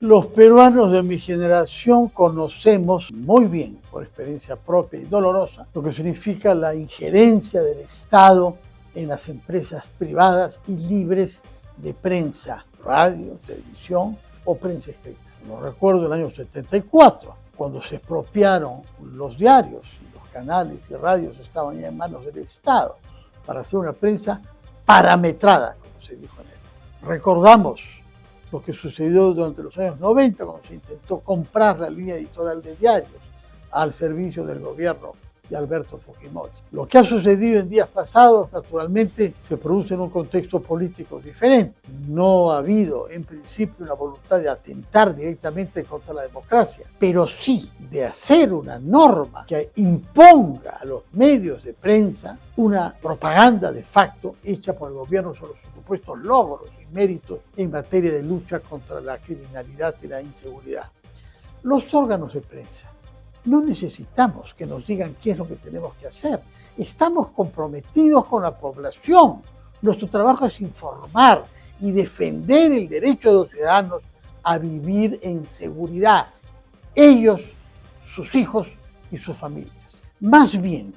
Los peruanos de mi generación conocemos muy bien, por experiencia propia y dolorosa, lo que significa la injerencia del Estado en las empresas privadas y libres de prensa, radio, televisión o prensa escrita. Lo recuerdo el año 74, cuando se expropiaron los diarios y los canales y radios estaban ya en manos del Estado para hacer una prensa parametrada, como se dijo en él. Recordamos lo que sucedió durante los años 90 cuando se intentó comprar la línea editorial de diarios al servicio del gobierno de Alberto Fujimori. Lo que ha sucedido en días pasados, naturalmente, se produce en un contexto político diferente. No ha habido, en principio, una voluntad de atentar directamente contra la democracia, pero sí de hacer una norma que imponga a los medios de prensa una propaganda de facto hecha por el gobierno sobre sus supuestos logros y méritos en materia de lucha contra la criminalidad y la inseguridad. Los órganos de prensa no necesitamos que nos digan qué es lo que tenemos que hacer. Estamos comprometidos con la población. Nuestro trabajo es informar y defender el derecho de los ciudadanos a vivir en seguridad. Ellos, sus hijos y sus familias. Más bien,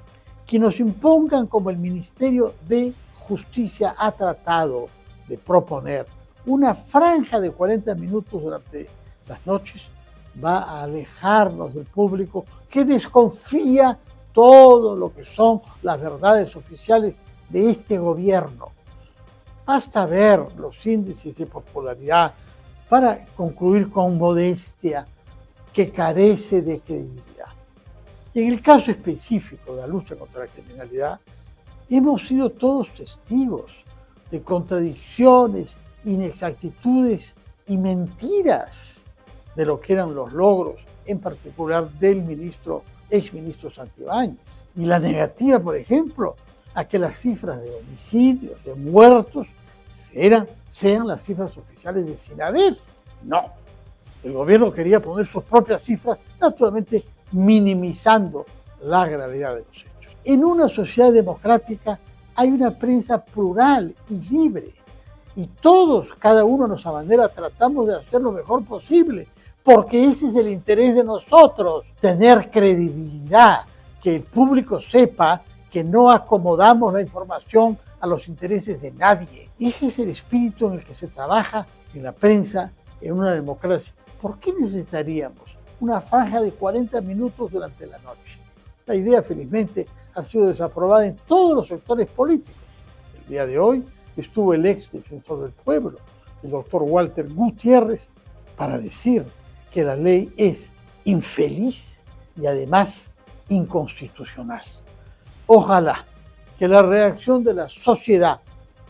que nos impongan, como el Ministerio de Justicia ha tratado de proponer, una franja de 40 minutos durante las noches, va a alejarnos del público que desconfía todo lo que son las verdades oficiales de este gobierno. Basta ver los índices de popularidad para concluir con modestia que carece de credibilidad. En el caso específico de la lucha contra la criminalidad, hemos sido todos testigos de contradicciones, inexactitudes y mentiras de lo que eran los logros, en particular del exministro Santibáñez. Y la negativa, por ejemplo, a que las cifras de homicidios, de muertos, sean las cifras oficiales de SINADEF. No, el gobierno quería poner sus propias cifras, naturalmente minimizando la gravedad de los hechos. En una sociedad democrática hay una prensa plural y libre, y todos, cada uno a nuestra manera, tratamos de hacer lo mejor posible, porque ese es el interés de nosotros, tener credibilidad, que el público sepa que no acomodamos la información a los intereses de nadie. Ese es el espíritu en el que se trabaja en la prensa en una democracia. ¿Por qué necesitaríamos una franja de 40 minutos durante la noche? La idea, felizmente, ha sido desaprobada en todos los sectores políticos. El día de hoy estuvo el ex defensor del pueblo, el doctor Walter Gutiérrez, para decir que la ley es infeliz y además inconstitucional. Ojalá que la reacción de la sociedad,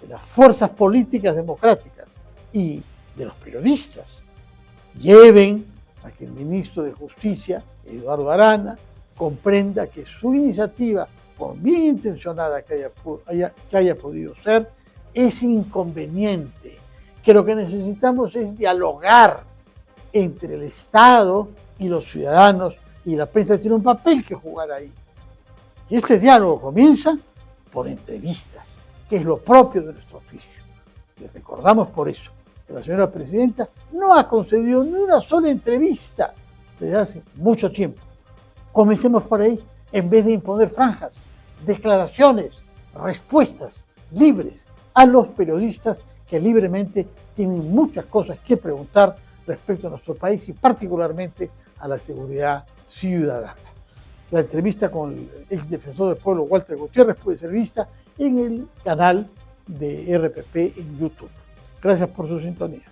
de las fuerzas políticas democráticas y de los periodistas lleven a que el ministro de Justicia, Eduardo Arana, comprenda que su iniciativa, por bien intencionada que haya podido ser, es inconveniente, que lo que necesitamos es dialogar entre el Estado y los ciudadanos, y la prensa tiene un papel que jugar ahí. Y este diálogo comienza por entrevistas, que es lo propio de nuestro oficio. Y recordamos por eso que la señora presidenta no ha concedido ni una sola entrevista desde hace mucho tiempo. Comencemos por ahí, en vez de imponer franjas, declaraciones, respuestas libres a los periodistas que libremente tienen muchas cosas que preguntar respecto a nuestro país y particularmente a la seguridad ciudadana. La entrevista con el ex defensor del pueblo Walter Gutiérrez puede ser vista en el canal de RPP en YouTube. Gracias por su sintonía.